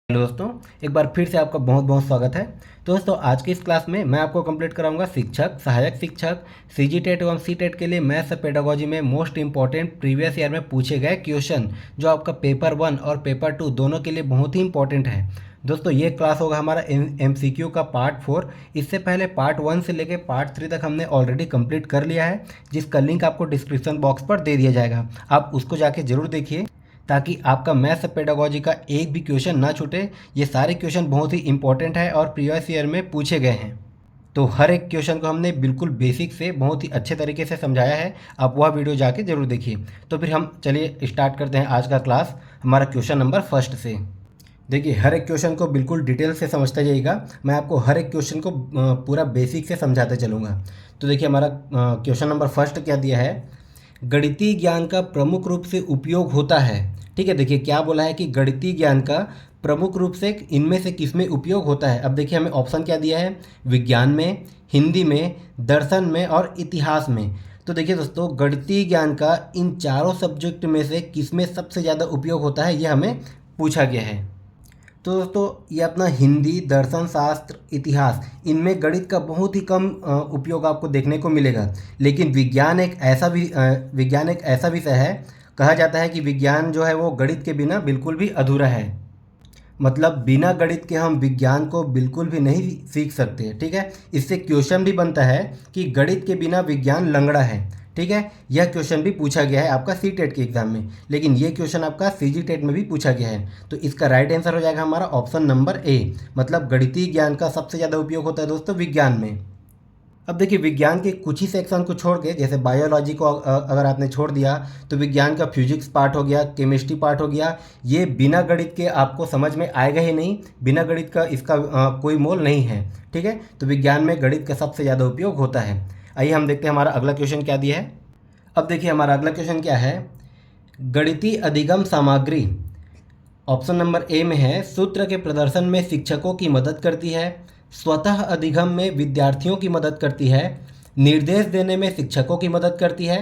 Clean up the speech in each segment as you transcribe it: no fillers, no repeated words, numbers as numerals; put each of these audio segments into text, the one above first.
Hello दोस्तों, एक बार फिर से आपका बहुत बहुत स्वागत है। तो दोस्तों, आज की इस क्लास में मैं आपको कंप्लीट कराऊंगा शिक्षक, सहायक शिक्षक, सीजी टेट एवं सी टेट के लिए मैथ्स और पेडागोजी में मोस्ट इंपॉर्टेंट प्रीवियस ईयर में पूछे गए क्वेश्चन, जो आपका पेपर 1 और पेपर 2 दोनों के लिए बहुत ही इंपॉर्टेंट है। दोस्तों, ये क्लास होगा हमारा MCQ का पार्ट 4। इससे पहले पार्ट 1 से लेकर पार्ट 3 तक हमने ऑलरेडी कंप्लीट कर लिया है, जिसका लिंक आपको डिस्क्रिप्शन बॉक्स पर दे दिया जाएगा। आप उसको जाके जरूर देखिए, ताकि आपका मैथ्स पेडागोजी का एक भी क्वेश्चन ना छूटे। ये सारे क्वेश्चन बहुत ही इंपॉर्टेंट है और प्रीवियस ईयर में पूछे गए हैं। तो हर एक क्वेश्चन को हमने बिल्कुल बेसिक से बहुत ही अच्छे तरीके से समझाया है। आप वह वीडियो जाके जरूर देखिए। तो फिर हम चलिए स्टार्ट करते हैं आज का क्लास हमारा क्वेश्चन नंबर फर्स्ट से। देखिए, हर एक क्वेश्चन को बिल्कुल डिटेल से समझते जाइएगा। मैं आपको हर एक क्वेश्चन को पूरा बेसिक से समझाते चलूँगा। तो देखिए, हमारा क्वेश्चन नंबर फर्स्ट क्या दिया है, गणितीय ज्ञान का प्रमुख रूप से उपयोग होता है। ठीक है, देखिए क्या बोला है कि गणितीय ज्ञान का प्रमुख रूप से इनमें से किसमें उपयोग होता है। अब देखिए, हमें ऑप्शन क्या दिया है, विज्ञान में, हिंदी में, दर्शन में और इतिहास में। तो देखिए दोस्तों, गणितीय ज्ञान का इन चारों सब्जेक्ट में से किसमें सबसे ज़्यादा उपयोग होता है, ये हमें पूछा गया है। तो दोस्तों, ये अपना हिंदी, दर्शन शास्त्र, इतिहास, इनमें गणित का बहुत ही कम उपयोग आपको देखने को मिलेगा। लेकिन विज्ञान एक ऐसा विषय है, कहा जाता है कि विज्ञान जो है वो गणित के बिना बिल्कुल भी अधूरा है। मतलब बिना गणित के हम विज्ञान को बिल्कुल भी नहीं सीख सकते। ठीक है, इससे क्वेश्चन भी बनता है कि गणित के बिना विज्ञान लंगड़ा है। ठीक है, यह क्वेश्चन भी पूछा गया है आपका सी टेट के एग्जाम में, लेकिन ये क्वेश्चन आपका सीजी टेट में भी पूछा गया है। तो इसका राइट आंसर हो जाएगा हमारा ऑप्शन नंबर ए। मतलब गणितीय ज्ञान का सबसे ज़्यादा उपयोग होता है दोस्तों विज्ञान में। अब देखिए, विज्ञान के कुछ ही सेक्शन को छोड़ के, जैसे बायोलॉजी को अगर आपने छोड़ दिया तो विज्ञान का फिजिक्स पार्ट हो गया, केमिस्ट्री पार्ट हो गया, ये बिना गणित के आपको समझ में आएगा ही नहीं। बिना गणित का इसका कोई मोल नहीं है। ठीक है, तो विज्ञान में गणित का सबसे ज़्यादा उपयोग होता है। आइए हम देखते हैं हमारा अगला क्वेश्चन क्या दिया है। अब देखिए, हमारा अगला क्वेश्चन क्या है, गणितीय अधिगम सामग्री। ऑप्शन नंबर ए में है, सूत्र के प्रदर्शन में शिक्षकों की मदद करती है, स्वतः अधिगम में विद्यार्थियों की मदद करती है, निर्देश देने में शिक्षकों की मदद करती है,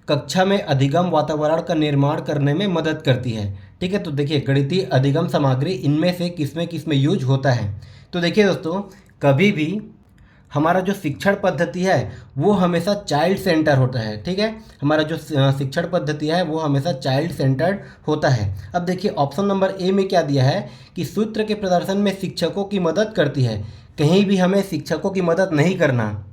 कक्षा में अधिगम वातावरण का निर्माण करने में मदद करती है। ठीक है, तो देखिए, गणितीय अधिगम सामग्री इनमें से किसमें यूज होता है। तो देखिए दोस्तों, कभी भी हमारा जो शिक्षण पद्धति है वो हमेशा चाइल्ड सेंटर होता है। ठीक है, हमारा जो शिक्षण पद्धति है वो हमेशा चाइल्ड सेंटर्ड होता है। अब देखिए, ऑप्शन नंबर ए में क्या दिया है कि सूत्र के प्रदर्शन में शिक्षकों की मदद करती है। कहीं भी हमें शिक्षकों की मदद नहीं करना,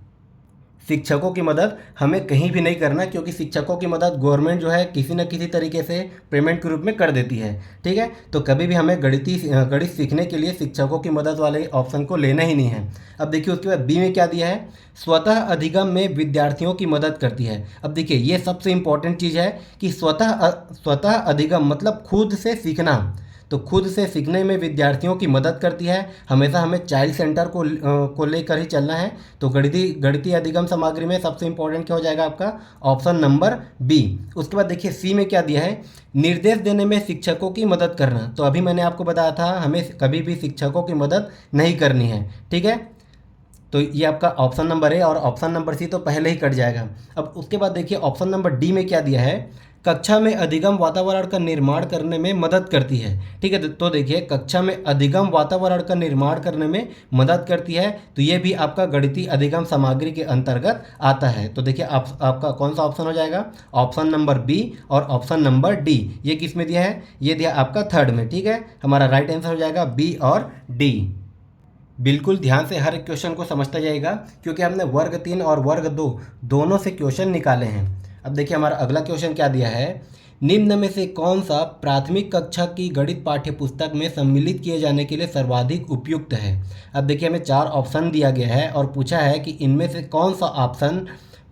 शिक्षकों की मदद हमें कहीं भी नहीं करना, क्योंकि शिक्षकों की मदद गवर्नमेंट जो है किसी न किसी तरीके से पेमेंट के रूप में कर देती है। ठीक है, तो कभी भी हमें गणित सीखने के लिए शिक्षकों की मदद वाले ऑप्शन को लेना ही नहीं है। अब देखिए, उसके बाद बी में क्या दिया है, स्वतः अधिगम में विद्यार्थियों की मदद करती है। अब देखिए, ये सबसे इंपॉर्टेंट चीज़ है कि स्वतः अधिगम मतलब खुद से सीखना। तो खुद से सीखने में विद्यार्थियों की मदद करती है। हमेशा हमें चाइल्ड सेंटर को लेकर ही चलना है। तो गणितीय अधिगम सामग्री में सबसे इंपॉर्टेंट क्या हो जाएगा आपका ऑप्शन नंबर बी। उसके बाद देखिए, सी में क्या दिया है, निर्देश देने में शिक्षकों की मदद करना। तो अभी मैंने आपको बताया था हमें कभी भी शिक्षकों की मदद नहीं करनी है। ठीक है, तो ये आपका ऑप्शन नंबर है और ऑप्शन नंबर सी तो पहले ही कट जाएगा। अब उसके बाद देखिए, ऑप्शन नंबर डी में क्या दिया है, कक्षा में अधिगम वातावरण का निर्माण करने में मदद करती है। ठीक है, तो देखिए, कक्षा में अधिगम वातावरण का निर्माण करने में मदद करती है, तो ये भी आपका गणितीय अधिगम सामग्री के अंतर्गत आता है। तो देखिए, आपका कौन सा ऑप्शन हो जाएगा, ऑप्शन नंबर बी और ऑप्शन नंबर डी। ये किस में दिया है, ये दिया आपका थर्ड में। ठीक है, हमारा राइट आंसर हो जाएगा बी और डी। बिल्कुल ध्यान से हर एक क्वेश्चन को समझता जाएगा, क्योंकि हमने वर्ग 3 और वर्ग 2 दोनों से क्वेश्चन निकाले हैं। अब देखिए, हमारा अगला क्वेश्चन क्या दिया है, निम्न में से कौन सा प्राथमिक कक्षा की गणित पाठ्य पुस्तक में सम्मिलित किए जाने के लिए सर्वाधिक उपयुक्त है। अब देखिए, हमें 4 ऑप्शन दिया गया है और पूछा है कि इनमें से कौन सा ऑप्शन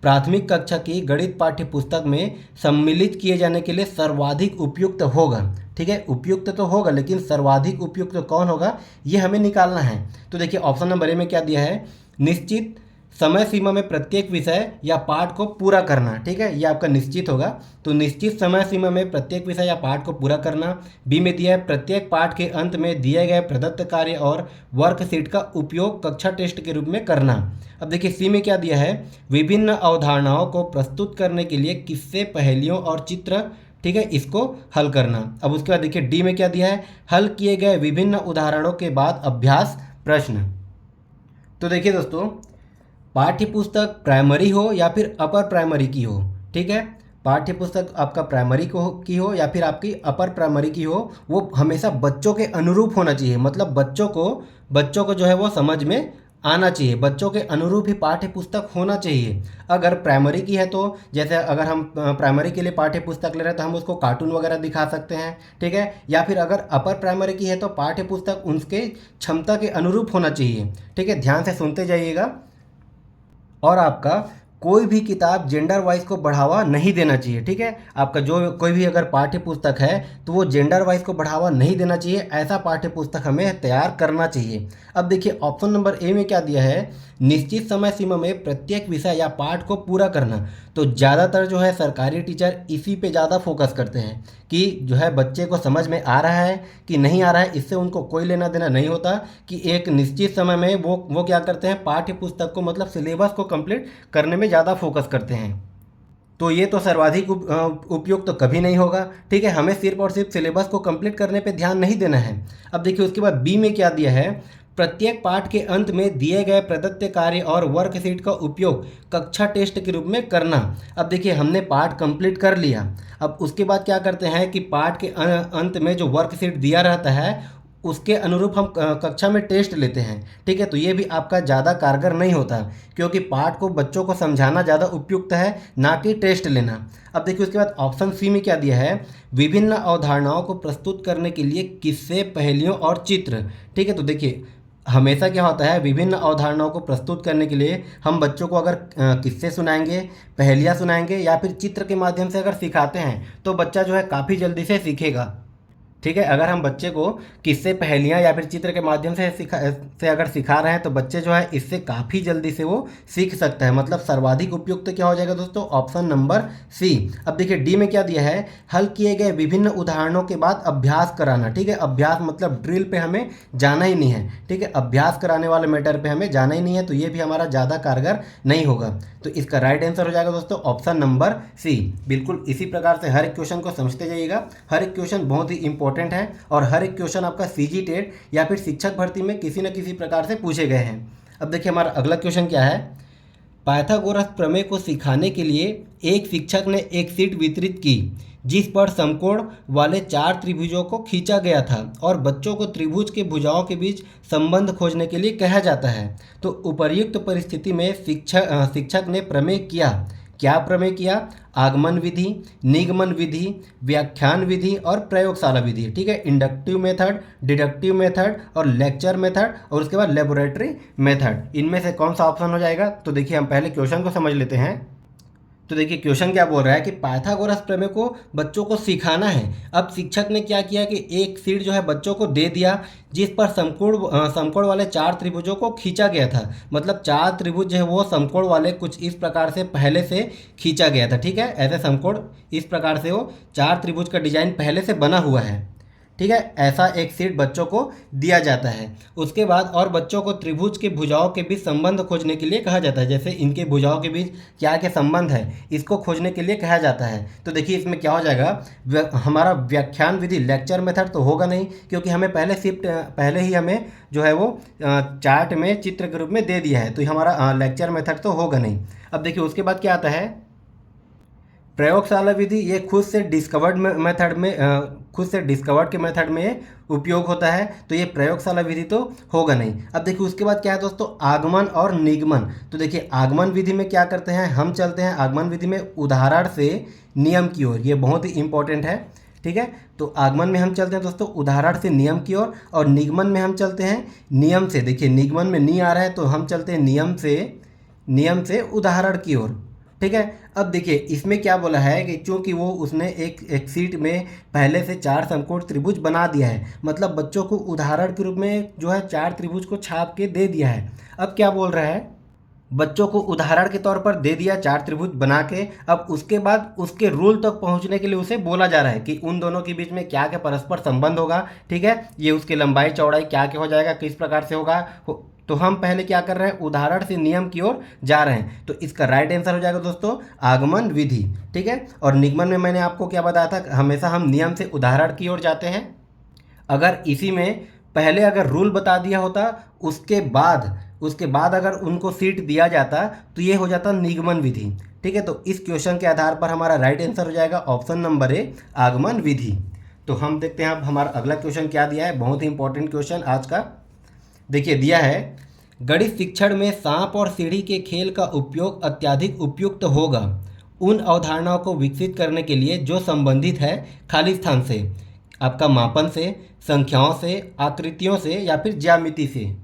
प्राथमिक कक्षा की गणित पाठ्य पुस्तक में सम्मिलित किए जाने के लिए सर्वाधिक उपयुक्त होगा। ठीक है, उपयुक्त तो होगा, लेकिन सर्वाधिक उपयुक्त कौन होगा ये हमें निकालना है। तो देखिए, ऑप्शन नंबर ए में क्या दिया है, निश्चित समय सीमा में प्रत्येक विषय या पाठ को पूरा करना। ठीक है, ये आपका निश्चित होगा। तो निश्चित समय सीमा में प्रत्येक विषय या पाठ को पूरा करना। बी में दिया है, प्रत्येक पाठ के अंत में दिए गए प्रदत्त कार्य और वर्कशीट का उपयोग कक्षा टेस्ट के रूप में करना। अब देखिए, सी में क्या दिया है, विभिन्न अवधारणाओं को प्रस्तुत करने के लिए किस्से, पहेलियों और चित्र ठीक है, इसको हल करना। अब उसके बाद देखिए डी में क्या दिया है, हल किए गए विभिन्न उदाहरणों के बाद अभ्यास प्रश्न। तो देखिए दोस्तों, पाठ्य पुस्तक प्राइमरी हो या फिर अपर प्राइमरी की हो, ठीक है, पाठ्य पुस्तक आपका प्राइमरी की हो या फिर आपकी अपर प्राइमरी की हो, वो हमेशा बच्चों के अनुरूप होना चाहिए। मतलब बच्चों को जो है वो समझ में आना चाहिए, बच्चों के अनुरूप ही पाठ्य पुस्तक होना चाहिए। अगर प्राइमरी की है तो जैसे अगर हम प्राइमरी के लिए पाठ्य पुस्तक ले रहे हैं तो हम उसको कार्टून वगैरह दिखा सकते हैं, ठीक है। या फिर अगर अपर प्राइमरी की है तो पाठ्य पुस्तक उनके क्षमता के अनुरूप होना चाहिए, ठीक है। ध्यान से सुनते जाइएगा। और आपका कोई भी किताब जेंडर वाइज को बढ़ावा नहीं देना चाहिए, ठीक है। आपका जो कोई भी अगर पाठ्य पुस्तक है तो वो जेंडर वाइज को बढ़ावा नहीं देना चाहिए, ऐसा पाठ्य पुस्तक हमें तैयार करना चाहिए। अब देखिए ऑप्शन नंबर ए में क्या दिया है, निश्चित समय सीमा में प्रत्येक विषय या पाठ को पूरा करना। तो ज़्यादातर जो है सरकारी टीचर इसी पे ज़्यादा फोकस करते हैं कि जो है बच्चे को समझ में आ रहा है कि नहीं आ रहा है, इससे उनको कोई लेना देना नहीं होता। कि एक निश्चित समय में वो क्या करते हैं, पाठ्य पुस्तक को मतलब सिलेबस को कंप्लीट करने में ज़्यादा फोकस करते हैं। तो ये तो सर्वाधिक उपयुक्त तो कभी नहीं होगा, ठीक है। हमें सिर्फ और सिर्फ सिलेबस को कंप्लीट करने पे ध्यान नहीं देना है। अब देखिए उसके बाद बी में क्या दिया है, प्रत्येक पाठ के अंत में दिए गए प्रदत्त कार्य और वर्कशीट का उपयोग कक्षा टेस्ट के रूप में करना। अब देखिए हमने पाठ कंप्लीट कर लिया, अब उसके बाद क्या करते हैं कि पाठ के अंत में जो वर्कशीट दिया रहता है उसके अनुरूप हम कक्षा में टेस्ट लेते हैं, ठीक है। तो ये भी आपका ज़्यादा कारगर नहीं होता, क्योंकि पाठ को बच्चों को समझाना ज़्यादा उपयुक्त है, ना कि टेस्ट लेना। अब देखिए उसके बाद ऑप्शन सी में क्या दिया है, विभिन्न अवधारणाओं को प्रस्तुत करने के लिए किस्से, पहेलियों और चित्र, ठीक है। तो देखिए हमेशा क्या होता है, विभिन्न अवधारणाओं को प्रस्तुत करने के लिए हम बच्चों को अगर किस्से सुनाएंगे, पहेलियाँ सुनाएंगे या फिर चित्र के माध्यम से अगर सिखाते हैं तो बच्चा जो है काफ़ी जल्दी से सीखेगा, ठीक है। अगर हम बच्चे को किस्से, पहेलियाँ या फिर चित्र के माध्यम से अगर सिखा रहे हैं तो बच्चे जो है इससे काफ़ी जल्दी से वो सीख सकता है। मतलब सर्वाधिक उपयुक्त क्या हो जाएगा दोस्तों, ऑप्शन नंबर सी। अब देखिए डी में क्या दिया है, हल किए गए विभिन्न उदाहरणों के बाद अभ्यास कराना, ठीक है। अभ्यास मतलब ड्रिल पे हमें जाना ही नहीं है, ठीक है। अभ्यास कराने वाले मैटर पे हमें जाना ही नहीं है, तो ये भी हमारा ज़्यादा कारगर नहीं होगा। तो इसका राइट आंसर हो जाएगा दोस्तों ऑप्शन नंबर सी। बिल्कुल इसी प्रकार से हर एक क्वेश्चन को समझते जाइएगा। हर एक क्वेश्चन बहुत ही इंपॉर्टेंट है और हर एक क्वेश्चन आपका सीजी टेट या फिर शिक्षक भर्ती में किसी न किसी प्रकार से पूछे गए हैं। अब देखिए हमारा अगला क्वेश्चन क्या है, पाइथागोरस प्रमेय को सिखाने के लिए एक शिक्षक ने एक शीट वितरित की जिस पर समकोण वाले 4 त्रिभुजों को खींचा गया था और बच्चों को त्रिभुज के भुजाओं के बीच संबंध खोजने के लिए कहा जाता है। तो उपर्युक्त परिस्थिति में शिक्षक ने प्रमेय किया, क्या प्रमेय किया, आगमन विधि, निगमन विधि, व्याख्यान विधि और प्रयोगशाला विधि, ठीक है। इंडक्टिव मेथड, डिडक्टिव मेथड और लेक्चर मेथड और उसके बाद लेबोरेटरी मेथड, इनमें से कौन सा ऑप्शन हो जाएगा। तो देखिए हम पहले क्वेश्चन को समझ लेते हैं। तो देखिए क्वेश्चन क्या बोल रहा है कि पाइथागोरस प्रमेय को बच्चों को सिखाना है। अब शिक्षक ने क्या किया कि एक शीट जो है बच्चों को दे दिया जिस पर समकोण वाले 4 त्रिभुजों को खींचा गया था। मतलब 4 त्रिभुज जो है वो समकोण वाले कुछ इस प्रकार से पहले से खींचा गया था, ठीक है। ऐसे समकोण इस प्रकार से वो 4 त्रिभुज का डिजाइन पहले से बना हुआ है, ठीक है। ऐसा एक शीट बच्चों को दिया जाता है। उसके बाद और बच्चों को त्रिभुज के भुजाओं के बीच संबंध खोजने के लिए कहा जाता है। जैसे इनके भुजाओं के बीच क्या क्या संबंध है इसको खोजने के लिए कहा जाता है। तो देखिए इसमें क्या हो जाएगा, हमारा व्याख्यान विधि, लेक्चर मेथड तो होगा नहीं, क्योंकि हमें पहले ही हमें जो है वो चार्ट में चित्र के रूप में दे दिया है, तो हमारा लेक्चर मेथड तो होगा नहीं। अब देखिए उसके बाद क्या आता है, प्रयोगशाला विधि, ये खुद से डिस्कवर्ड के मेथड में उपयोग होता है, तो ये प्रयोगशाला विधि तो होगा नहीं। अब देखिए उसके बाद क्या है दोस्तों, आगमन और निगमन। तो देखिए आगमन विधि में क्या करते हैं, हम चलते हैं आगमन विधि में उदाहरण से नियम की ओर, ये बहुत ही इंपॉर्टेंट है, ठीक है। तो आगमन में हम चलते हैं दोस्तों उदाहरण से नियम की ओर, और निगमन में हम चलते हैं नियम से। देखिए निगमन में नी आ रहा है तो हम चलते हैं नियम से उदाहरण की ओर, ठीक है। अब देखिए इसमें क्या बोला है कि चूंकि वो उसने एक शीट में पहले से 4 समकोण त्रिभुज बना दिया है, मतलब बच्चों को उदाहरण के रूप में जो है 4 त्रिभुज को छाप के दे दिया है। अब क्या बोल रहा है, बच्चों को उदाहरण के तौर पर दे दिया 4 त्रिभुज बना के, अब उसके बाद उसके रूल तक पहुंचने के लिए उसे बोला जा रहा है कि उन दोनों के बीच में क्या क्या परस्पर संबंध होगा, ठीक है। ये उसकी लंबाई चौड़ाई क्या क्या हो जाएगा, किस प्रकार से होगा, तो हम पहले क्या कर रहे हैं, उदाहरण से नियम की ओर जा रहे हैं। तो इसका राइट आंसर हो जाएगा दोस्तों आगमन विधि। ठीक है, और निगमन में मैंने आपको क्या बताया था, हमेशा हम नियम से उदाहरण की ओर जाते हैं। अगर इसी में पहले अगर रूल बता दिया होता, उसके बाद अगर उनको सीट दिया जाता तो ये हो जाता निगमन विधि। ठीक है, तो इस क्वेश्चन के आधार पर हमारा राइट आंसर हो जाएगा ऑप्शन नंबर ए, आगमन विधि। तो हम देखते हैं अब हमारा अगला क्वेश्चन क्या दिया है, बहुत ही इंपॉर्टेंट क्वेश्चन आज का। देखिए दिया है, गणित शिक्षण में सांप और सीढ़ी के खेल का उपयोग अत्यधिक उपयुक्त होगा उन अवधारणाओं को विकसित करने के लिए जो संबंधित है खाली स्थान से, आपका मापन से, संख्याओं से, आकृतियों से या फिर ज्यामिति से।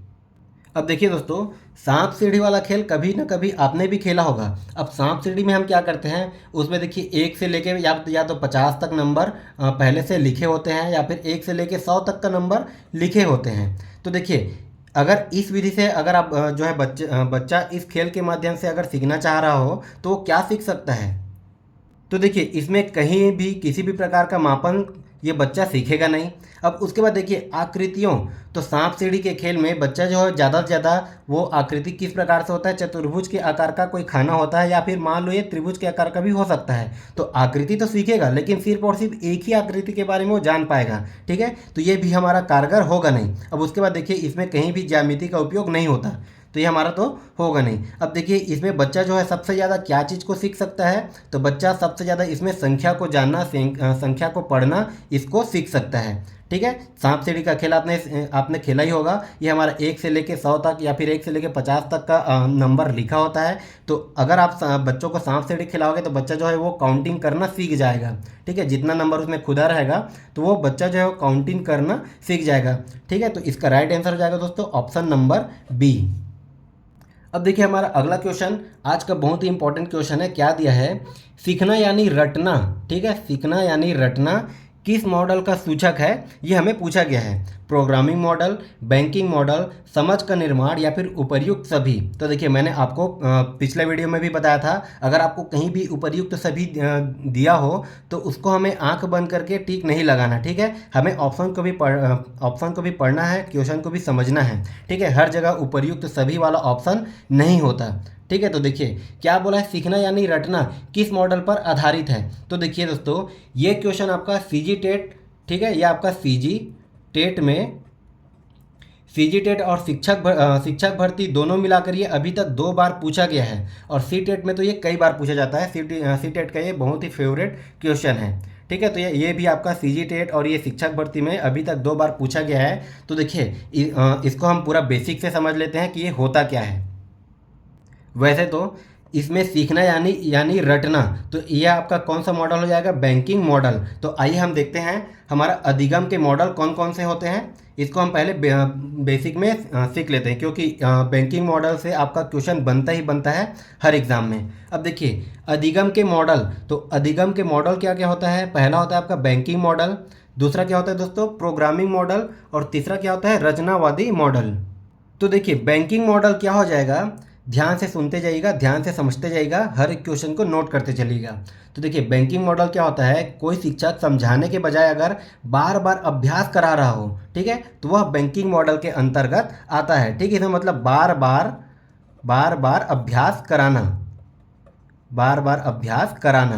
अब देखिए दोस्तों, सांप सीढ़ी वाला खेल कभी ना कभी आपने भी खेला होगा। अब सांप सीढ़ी में हम क्या करते हैं, उसमें देखिए 1 से लेके या तो 50 तक नंबर पहले से लिखे होते हैं, या फिर 1 से लेके 100 तक का नंबर लिखे होते हैं। तो देखिए अगर इस विधि से अगर आप जो है बच्चा इस खेल के माध्यम से अगर सीखना चाह रहा हो तो वो क्या सीख सकता है। तो देखिए इसमें कहीं भी किसी भी प्रकार का मापन ये बच्चा सीखेगा नहीं। अब उसके बाद देखिए आकृतियों, तो सांप सीढ़ी के खेल में बच्चा जो है ज़्यादा से ज़्यादा वो आकृति किस प्रकार से होता है, चतुर्भुज के आकार का कोई खाना होता है, या फिर मान लो ये त्रिभुज के आकार का भी हो सकता है। तो आकृति तो सीखेगा लेकिन सिर्फ और सिर्फ एक ही आकृति के बारे में वो जान पाएगा। ठीक है, तो ये भी हमारा कारगर होगा नहीं। अब उसके बाद देखिए इसमें कहीं भी ज्यामिति का उपयोग नहीं होता, तो ये हमारा तो होगा नहीं। अब देखिए इसमें बच्चा जो है सबसे ज़्यादा क्या चीज़ को सीख सकता है, तो बच्चा सबसे ज़्यादा इसमें संख्या को जानना, संख्या को पढ़ना, इसको सीख सकता है। ठीक है, सांप सीढ़ी का खेल आपने खेला ही होगा। ये हमारा 1 से लेके 100 तक या फिर 1 से लेके 50 तक का नंबर लिखा होता है। तो अगर आप बच्चों को सांप सीढ़ी खिलाओगे तो बच्चा जो है वो काउंटिंग करना सीख जाएगा। ठीक है, जितना नंबर उसमें खुदा रहेगा तो वो बच्चा जो है वो काउंटिंग करना सीख जाएगा। ठीक है, तो इसका राइट आंसर हो जाएगा दोस्तों ऑप्शन नंबर बी। अब देखिए हमारा अगला क्वेश्चन आज का बहुत ही इंपॉर्टेंट क्वेश्चन है। क्या दिया है, सीखना यानी रटना। ठीक है, सीखना यानी रटना किस मॉडल का सूचक है, ये हमें पूछा गया है। प्रोग्रामिंग मॉडल, बैंकिंग मॉडल, समझ का निर्माण या फिर उपर्युक्त सभी। तो देखिए मैंने आपको पिछले वीडियो में भी बताया था, अगर आपको कहीं भी उपर्युक्त सभी दिया हो तो उसको हमें आंख बंद करके टिक नहीं लगाना। ठीक है, हमें ऑप्शन को भी पढ़ना है, क्वेश्चन को भी समझना है। ठीक है, हर जगह उपर्युक्त सभी वाला ऑप्शन नहीं होता। ठीक है, तो देखिए क्या बोला है, सीखना यानी रटना किस मॉडल पर आधारित है। तो देखिए दोस्तों ये क्वेश्चन आपका सीजी टेट, ठीक है, ये आपका सीजी टेट और शिक्षक भर्ती दोनों मिलाकर ये अभी तक 2 बार पूछा गया है, और सी टेट में तो ये कई बार पूछा जाता है। सी टेट का ये बहुत ही फेवरेट क्वेश्चन है। ठीक है, तो ये भी आपका सीजी टेट और ये शिक्षक भर्ती में अभी तक 2 बार पूछा गया है। तो देखिए इसको हम पूरा बेसिक से समझ लेते हैं कि ये होता क्या है। वैसे तो इसमें सीखना यानी रटना, तो ये आपका कौन सा मॉडल हो जाएगा, बैंकिंग मॉडल। तो आइए हम देखते हैं हमारा अधिगम के मॉडल कौन कौन से होते हैं। इसको हम पहले बेसिक में सीख लेते हैं, क्योंकि बैंकिंग मॉडल से आपका क्वेश्चन बनता है हर एग्ज़ाम में। अब देखिए अधिगम के मॉडल, तो अधिगम के मॉडल क्या क्या होता है। पहला होता है आपका बैंकिंग मॉडल, दूसरा क्या होता है दोस्तों प्रोग्रामिंग मॉडल, और तीसरा क्या होता है रचनावादी मॉडल। तो देखिए बैंकिंग मॉडल क्या हो जाएगा, ध्यान से सुनते जाइएगा, ध्यान से समझते जाइएगा, हर एक क्वेश्चन को नोट करते चलिएगा। तो देखिए बैंकिंग मॉडल क्या होता है, कोई शिक्षक समझाने के बजाय अगर बार बार अभ्यास करा रहा हो, ठीक है, तो वह बैंकिंग मॉडल के अंतर्गत आता है। ठीक है, इसमें मतलब बार बार अभ्यास कराना।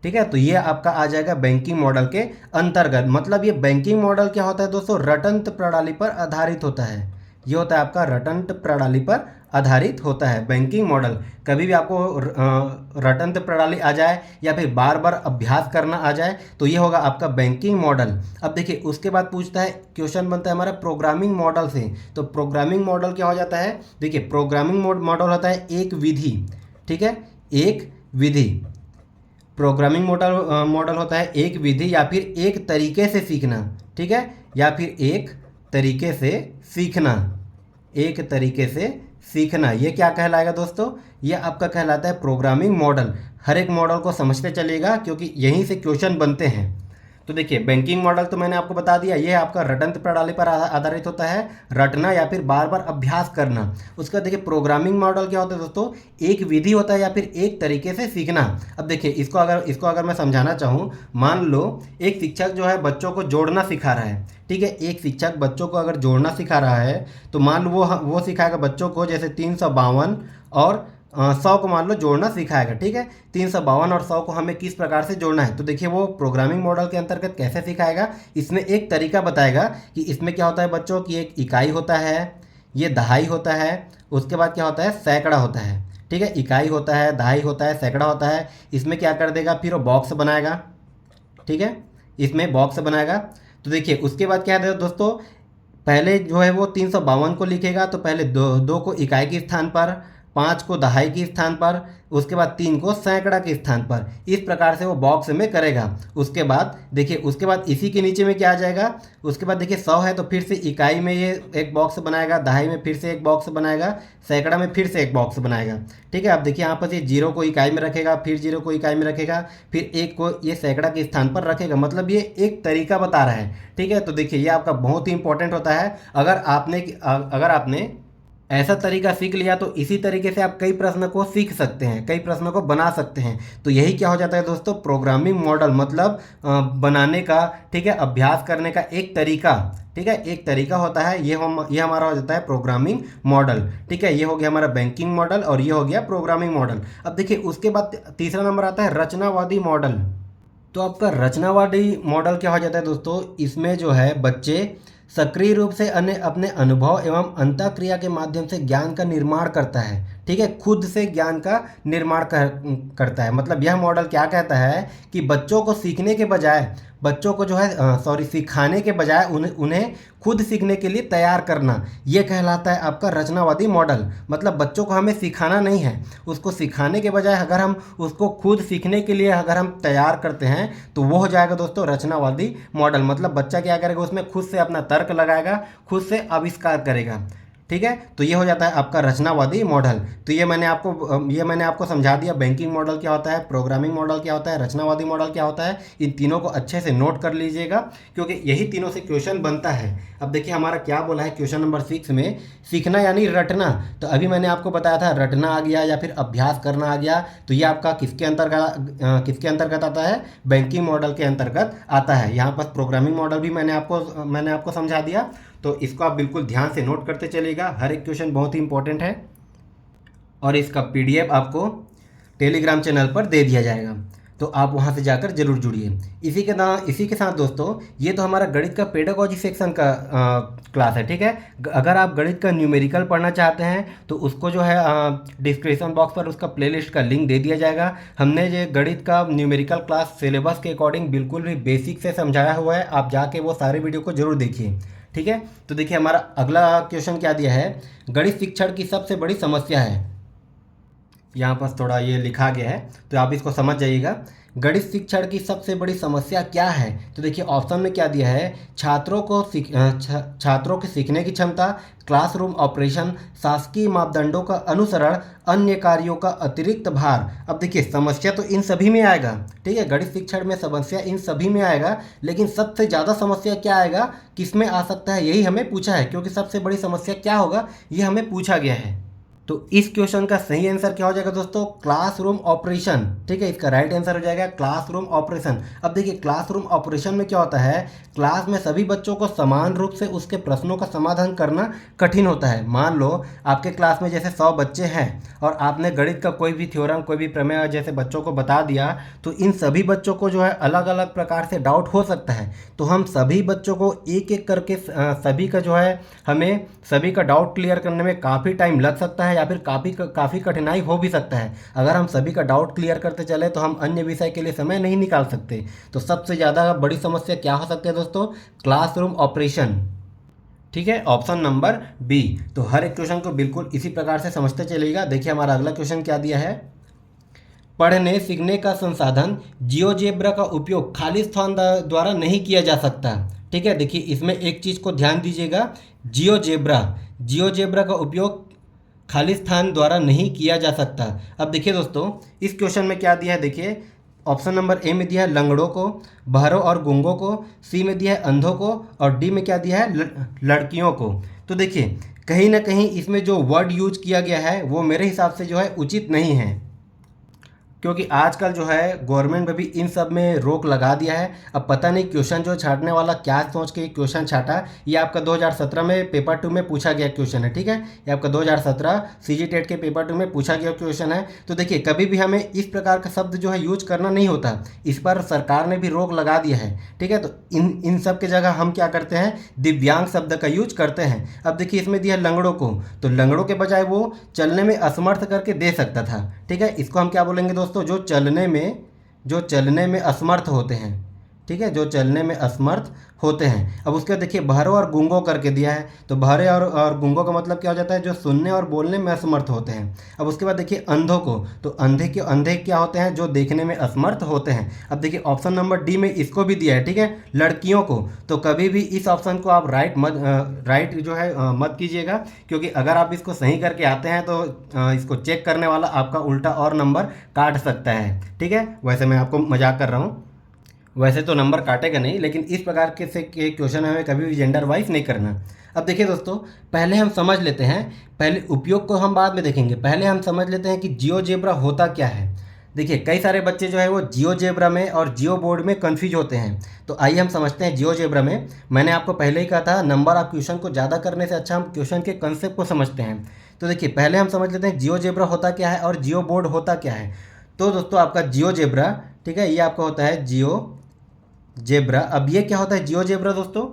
ठीक है, तो ये आपका आ जाएगा बैंकिंग मॉडल के अंतर्गत। मतलब ये बैंकिंग मॉडल क्या होता है दोस्तों, रटंत प्रणाली पर आधारित होता है। ये होता है आपका रटंत प्रणाली पर आधारित होता है बैंकिंग मॉडल। कभी भी आपको रटंत प्रणाली आ जाए या फिर बार बार अभ्यास करना आ जाए तो ये होगा आपका बैंकिंग मॉडल। अब देखिए उसके बाद पूछता है, क्वेश्चन बनता है हमारा प्रोग्रामिंग मॉडल से। तो प्रोग्रामिंग मॉडल क्या हो जाता है, देखिए प्रोग्रामिंग मॉडल होता है एक विधि। ठीक है, एक विधि। प्रोग्रामिंग मॉडल होता है एक विधि या फिर एक तरीके से सीखना। ठीक है, या फिर एक तरीके से सीखना, एक तरीके से सीखना। ये क्या कहलाएगा दोस्तों, ये आपका कहलाता है प्रोग्रामिंग मॉडल। हर एक मॉडल को समझते चलिएगा क्योंकि यहीं से क्वेश्चन बनते हैं। तो देखिए बैंकिंग मॉडल तो मैंने आपको बता दिया, ये आपका रटंत्र प्रणाली पर आधारित होता है, रटना या फिर बार बार अभ्यास करना। उसका देखिए प्रोग्रामिंग मॉडल क्या होता है दोस्तों, एक विधि होता है या फिर एक तरीके से सीखना। अब देखिए इसको अगर मैं समझाना चाहूँ, मान लो एक शिक्षक जो है बच्चों को जोड़ना सिखा रहा है, ठीक है। एक शिक्षक बच्चों को अगर जोड़ना सिखा रहा है तो मान लो वो सिखाएगा बच्चों को, जैसे 352 और 100 को मान लो जोड़ना सिखाएगा, ठीक है। 352 और 100 को हमें किस प्रकार से जोड़ना है, तो देखिए वो प्रोग्रामिंग मॉडल के अंतर्गत कैसे सिखाएगा, इसमें एक तरीका बताएगा कि इसमें क्या होता है बच्चों की, एक इकाई होता है, ये दहाई होता है, उसके बाद क्या होता है सैकड़ा होता है, ठीक है। इकाई होता है, दहाई होता है, सैकड़ा होता है। इसमें क्या कर देगा, फिर वो बॉक्स बनाएगा, ठीक है, इसमें बॉक्स बनाएगा। तो देखिए उसके बाद क्या है दोस्तों, पहले जो है वो 352 को लिखेगा, तो पहले दो को इकाई के स्थान पर, 5 को दहाई के स्थान पर, उसके बाद 3 को सैकड़ा के स्थान पर, इस प्रकार से वो बॉक्स में करेगा। उसके बाद देखिए उसके बाद इसी के नीचे में क्या आ जाएगा, उसके बाद देखिए 100 है तो फिर से इकाई में ये एक बॉक्स बनाएगा, दहाई में फिर से एक बॉक्स बनाएगा, सैकड़ा में फिर से एक बॉक्स बनाएगा, ठीक है। अब देखिए यहाँ पर ये 0 को इकाई में रखेगा, फिर 0 को इकाई में रखेगा, फिर 1 को ये सैकड़ा के स्थान पर रखेगा, मतलब ये एक तरीका बता रहा है, ठीक है। तो देखिए ये आपका बहुत ही इंपॉर्टेंट होता है। अगर आपने ऐसा तरीका सीख लिया तो इसी तरीके से आप कई प्रश्न को सीख सकते हैं, कई प्रश्नों को बना सकते हैं। तो यही क्या हो जाता है दोस्तों, प्रोग्रामिंग मॉडल, मतलब बनाने का, ठीक है, अभ्यास करने का एक तरीका, ठीक है, एक तरीका होता है। ये हमारा हो जाता है प्रोग्रामिंग मॉडल, ठीक है। ये हो गया हमारा बैंकिंग मॉडल और ये हो गया प्रोग्रामिंग मॉडल। अब देखिए उसके बाद तीसरा नंबर आता है रचनावादी मॉडल। तो आपका रचनावादी मॉडल क्या हो जाता है दोस्तों, इसमें जो है बच्चे सक्रिय रूप से अपने अनुभव एवं अंतःक्रिया के माध्यम से ज्ञान का निर्माण करता है, ठीक है, खुद से ज्ञान का निर्माण करता है। मतलब यह मॉडल क्या कहता है कि बच्चों को सीखने के बजाय, बच्चों को जो है सिखाने के बजाय उन्हें खुद सीखने के लिए तैयार करना, यह कहलाता है आपका रचनावादी मॉडल। मतलब बच्चों को हमें सिखाना नहीं है, उसको सिखाने के बजाय अगर हम उसको खुद सीखने के लिए अगर हम तैयार करते हैं तो वो हो जाएगा दोस्तों रचनावादी मॉडल। मतलब बच्चा क्या करेगा, उसमें खुद से अपना तर्क लगाएगा, खुद से आविष्कार करेगा, ठीक है। तो ये हो जाता है आपका रचनावादी मॉडल। तो ये मैंने आपको समझा दिया बैंकिंग मॉडल क्या होता है, प्रोग्रामिंग मॉडल क्या होता है, रचनावादी मॉडल क्या होता है। इन तीनों को अच्छे से नोट कर लीजिएगा क्योंकि यही तीनों से क्वेश्चन बनता है। अब देखिए हमारा क्या बोला है क्वेश्चन नंबर 6 में, सीखना यानी रटना। तो अभी मैंने आपको बताया था रटना आ गया या फिर अभ्यास करना आ गया, तो ये आपका किसके अंतर्गत आता है, बैंकिंग मॉडल के अंतर्गत आता है। यहाँ पर प्रोग्रामिंग मॉडल भी मैंने आपको समझा दिया। तो इसको आप बिल्कुल ध्यान से नोट करते चलिएगा, हर एक क्वेश्चन बहुत ही इंपॉर्टेंट है और इसका पीडीएफ आपको टेलीग्राम चैनल पर दे दिया जाएगा, तो आप वहां से जाकर जरूर जुड़िए। इसी के साथ दोस्तों ये तो हमारा गणित का पेडागोजी सेक्शन का क्लास है, ठीक है। अगर आप गणित का न्यूमेरिकल पढ़ना चाहते हैं तो उसको जो है डिस्क्रिप्शन बॉक्स पर उसका प्लेलिस्ट का लिंक दे दिया जाएगा। हमने ये गणित का न्यूमेरिकल क्लास सिलेबस के अकॉर्डिंग बिल्कुल भी बेसिक से समझाया हुआ है, आप जाके वो सारे वीडियो को जरूर देखिए, ठीक है। तो देखिए हमारा अगला क्वेश्चन क्या दिया है, गणित शिक्षण की सबसे बड़ी समस्या है। यहाँ पर थोड़ा ये लिखा गया है तो आप इसको समझ जाइएगा। गणित शिक्षण की सबसे बड़ी समस्या क्या है, तो देखिए ऑप्शन में क्या दिया है, छात्रों की सीखने की क्षमता, क्लासरूम ऑपरेशन, शासकीय मापदंडों का अनुसरण, अन्य कार्यों का अतिरिक्त भार। अब देखिए समस्या तो इन सभी में आएगा, ठीक है, गणित शिक्षण में समस्या इन सभी में आएगा, लेकिन सबसे ज़्यादा समस्या क्या आएगा, किस में आ सकता है, यही हमें पूछा है, क्योंकि सबसे बड़ी समस्या क्या होगा ये हमें पूछा गया है। तो इस क्वेश्चन का सही आंसर क्या हो जाएगा दोस्तों, क्लासरूम ऑपरेशन, ठीक है, इसका राइट आंसर हो जाएगा क्लासरूम ऑपरेशन। अब देखिए क्लासरूम ऑपरेशन में क्या होता है, क्लास में सभी बच्चों को समान रूप से उसके प्रश्नों का समाधान करना कठिन होता है। मान लो आपके क्लास में जैसे 100 बच्चे हैं और आपने गणित का कोई भी थ्योरम, कोई भी प्रमेय जैसे बच्चों को बता दिया, तो इन सभी बच्चों को जो है अलग अलग प्रकार से डाउट हो सकता है। तो हम सभी बच्चों को एक एक करके सभी का जो है हमें सभी का डाउट क्लियर करने में काफ़ी टाइम लग सकता है या फिर काफ़ी कठिनाई हो भी सकता है। अगर हम सभी का डाउट क्लियर करते चले तो हम अन्य विषय के लिए समय नहीं निकाल सकते। तो सबसे ज़्यादा बड़ी समस्या क्या हो सकती है दोस्तों, क्लासरूम ऑपरेशन, ठीक है, ऑप्शन नंबर बी। तो हर एक क्वेश्चन को बिल्कुल इसी प्रकार से समझते चलिएगा। देखिए हमारा अगला क्वेश्चन क्या दिया है, पढ़ने सीखने का संसाधन जियोजेब्रा का उपयोग खाली स्थान द्वारा नहीं किया जा सकता, ठीक है। देखिए इसमें एक चीज़ को ध्यान दीजिएगा, जियोजेब्रा का उपयोग खाली स्थान द्वारा नहीं किया जा सकता। अब देखिए दोस्तों इस क्वेश्चन में क्या दिया है, देखिए ऑप्शन नंबर ए में दिया है लंगड़ों को, बहरों और गूंगों को, सी में दिया है अंधों को, और डी में क्या दिया है लड़कियों को। तो देखिए कहीं ना कहीं इसमें जो वर्ड यूज किया गया है वो मेरे हिसाब से जो है उचित नहीं है, क्योंकि आजकल जो है गवर्नमेंट ने भी इन सब में रोक लगा दिया है। अब पता नहीं क्वेश्चन जो छाटने वाला क्या सोच के क्वेश्चन छाटा। ये आपका 2017 में पेपर 2 में पूछा गया क्वेश्चन है, ठीक है। ये आपका 2017 सीजी टेट के पेपर 2 में पूछा गया क्वेश्चन है। तो देखिए कभी भी हमें इस प्रकार का शब्द जो है यूज करना नहीं होता, इस पर सरकार ने भी रोक लगा दिया है, ठीक है। तो इन सब के जगह हम क्या करते हैं, दिव्यांग शब्द का यूज करते हैं। अब देखिए इसमें दिया लंगड़ों को, तो लंगड़ों के बजाय वो चलने में असमर्थ करके दे सकता था, ठीक है। इसको हम क्या बोलेंगे दोस्तों, जो चलने में असमर्थ होते हैं, ठीक है, जो चलने में असमर्थ होते हैं। अब उसके बाद देखिए बहरों और गूंगों करके दिया है, तो बहरे और गूंगों का मतलब क्या हो जाता है, जो सुनने और बोलने में असमर्थ होते हैं। अब उसके बाद देखिए अंधों को, तो अंधे क्या होते हैं, जो देखने में असमर्थ होते हैं। अब देखिए ऑप्शन नंबर डी में इसको भी दिया है, ठीक है, लड़कियों को। तो कभी भी इस ऑप्शन को आप राइट जो है मत कीजिएगा, क्योंकि अगर आप इसको सही करके आते हैं तो इसको चेक करने वाला आपका उल्टा और नंबर काट सकता है, ठीक है। वैसे मैं आपको मजाक कर रहा हूँ, वैसे तो नंबर काटेगा नहीं, लेकिन इस प्रकार के क्वेश्चन हमें कभी भी जेंडर वाइज नहीं करना। अब देखिए दोस्तों, पहले हम समझ लेते हैं, पहले उपयोग को हम बाद में देखेंगे, पहले हम समझ लेते हैं कि जियोजेब्रा होता क्या है। देखिए कई सारे बच्चे जो है वो जियोजेब्रा में और जियो बोर्ड में कन्फ्यूज होते हैं। तो आइए हम समझते हैं जियोजेब्रा में। मैंने आपको पहले ही कहा था, नंबर ऑफ क्वेश्चन को ज़्यादा करने से अच्छा हम क्वेश्चन के कंसेप्ट को समझते हैं। तो देखिए पहले हम समझ लेते हैं जियोजेब्रा होता क्या है और जियो बोर्ड होता क्या है। तो दोस्तों आपका जियोजेब्रा, ठीक है, ये आपका होता है जियोजेब्रा। अब ये क्या होता है जियोजेब्रा दोस्तों?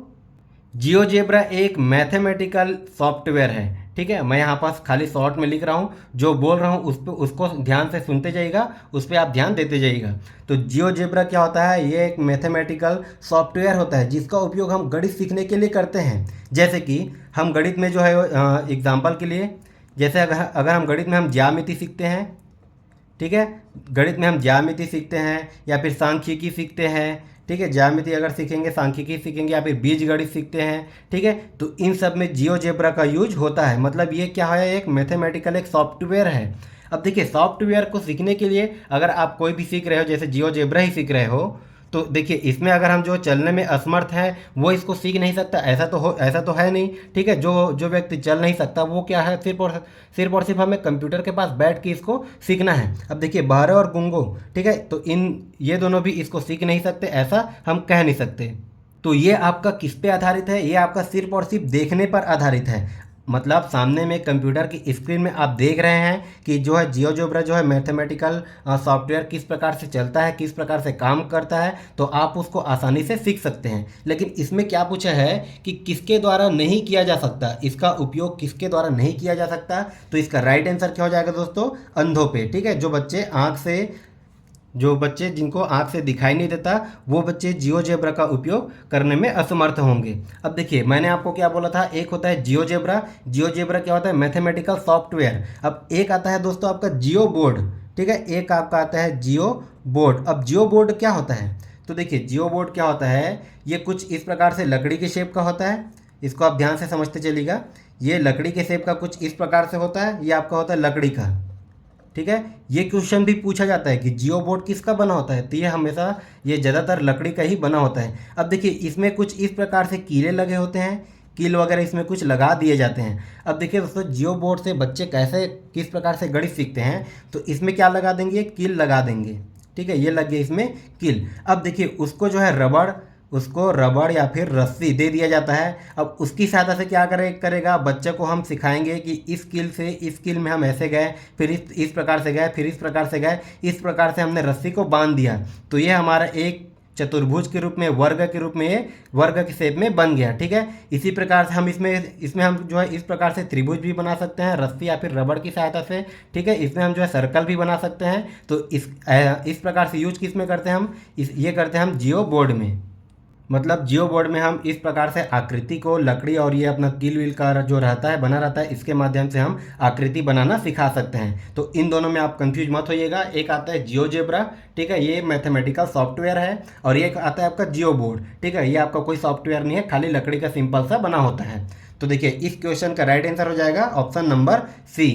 जियोजेब्रा एक मैथमेटिकल सॉफ्टवेयर है, ठीक है। मैं यहाँ पास खाली शॉर्ट में लिख रहा हूँ, जो बोल रहा हूँ उसको ध्यान से सुनते जाइएगा, उस पर आप ध्यान देते जाइएगा। तो जियोजेब्रा क्या होता है, ये एक मैथमेटिकल सॉफ्टवेयर होता है जिसका उपयोग हम गणित सीखने के लिए करते हैं। जैसे कि हम गणित में जो है एग्जाम्पल के लिए, जैसे अगर हम गणित में हम ज्यामिति सीखते हैं, ठीक है, गणित में हम ज्यामिति सीखते हैं या फिर सांख्यिकी सीखते हैं, ठीक है, ज्यामिति अगर सीखेंगे, सांख्यिकी सीखेंगे या फिर बीजगणित सीखते हैं, ठीक है। तो इन सब में जियोजेब्रा का यूज होता है। मतलब ये क्या है, एक मैथमेटिकल एक सॉफ्टवेयर है। अब देखिए सॉफ्टवेयर को सीखने के लिए अगर आप कोई भी सीख रहे हो, जैसे जियोजेब्रा ही सीख रहे हो, तो देखिए इसमें अगर हम जो चलने में असमर्थ है वो इसको सीख नहीं सकता, ऐसा तो है नहीं, ठीक है। जो व्यक्ति चल नहीं सकता वो क्या है, सिर्फ हमें कंप्यूटर के पास बैठ के इसको सीखना है। अब देखिए बहरे और गूंगो, ठीक है, तो ये दोनों भी इसको सीख नहीं सकते, ऐसा हम कह नहीं सकते। तो ये आपका किस पे आधारित है, ये आपका सिर्फ और सिर्फ देखने पर आधारित है। मतलब सामने में कंप्यूटर की स्क्रीन में आप देख रहे हैं कि जो है जियोजेब्रा जो है मैथमेटिकल सॉफ्टवेयर किस प्रकार से चलता है, किस प्रकार से काम करता है, तो आप उसको आसानी से सीख सकते हैं। लेकिन इसमें क्या पूछा है कि किसके द्वारा नहीं किया जा सकता, इसका उपयोग किसके द्वारा नहीं किया जा सकता। तो इसका राइट आंसर क्या हो जाएगा दोस्तों, अंधों पे, ठीक है। जो बच्चे जिनको आँख से दिखाई नहीं देता, वो बच्चे जियोजेब्रा का उपयोग करने में असमर्थ होंगे। अब देखिए मैंने आपको क्या बोला था, एक होता है जियोजेब्रा, जियोजेब्रा क्या होता है, मैथमेटिकल सॉफ्टवेयर। अब एक आता है दोस्तों आपका जियो बोर्ड, ठीक है, एक आपका आता है जियो बोर्ड। अब जियो बोर्ड क्या होता है, तो देखिए जियो बोर्ड क्या होता है, ये कुछ इस प्रकार से लकड़ी के शेप का होता है, इसको आप ध्यान से समझते चलिएगा। ये लकड़ी के शेप का कुछ इस प्रकार से होता है, ये आपका होता है लकड़ी का, ठीक है। ये क्वेश्चन भी पूछा जाता है कि जियो बोर्ड किसका बना होता है, तो ये हमेशा ये ज़्यादातर लकड़ी का ही बना होता है। अब देखिए इसमें कुछ इस प्रकार से कीले लगे होते हैं, कील वगैरह इसमें कुछ लगा दिए जाते हैं। अब देखिए दोस्तों जियो बोर्ड से बच्चे किस प्रकार से गणित सीखते हैं, तो इसमें क्या लगा देंगे, कील लगा देंगे, ठीक है, ये लग गया इसमें कील। अब देखिए उसको जो है रबड़ या फिर रस्सी दे दिया जाता है। अब उसकी सहायता से क्या करेगा बच्चे को हम सिखाएंगे कि इस कील से इस कील में हम ऐसे गए, फिर इस प्रकार से गए, फिर इस प्रकार से गए, इस प्रकार से हमने रस्सी को बांध दिया, तो ये हमारा एक चतुर्भुज के रूप में, वर्ग के रूप में, ये वर्ग के शेप में बन गया, ठीक है। इसी प्रकार से हम इसमें हम जो है इस प्रकार से त्रिभुज भी बना सकते हैं रस्सी या फिर रबड़ की सहायता से, ठीक है। इसमें हम जो है सर्कल भी बना सकते हैं। तो इस प्रकार से यूज किस में करते हैं हम, ये करते हैं हम जियो बोर्ड में। मतलब जियो बोर्ड में हम इस प्रकार से आकृति को, लकड़ी और ये अपना कील वील का जो रहता है बना रहता है, इसके माध्यम से हम आकृति बनाना सिखा सकते हैं। तो इन दोनों में आप कंफ्यूज मत होइएगा। एक आता है जियोजेब्रा, ठीक है, ये मैथमेटिकल सॉफ्टवेयर है, और एक आता है आपका जियो बोर्ड, ठीक है, ये आपका कोई सॉफ्टवेयर नहीं है, खाली लकड़ी का सिंपल सा बना होता है। तो देखिए इस क्वेश्चन का राइट आंसर हो जाएगा ऑप्शन नंबर सी।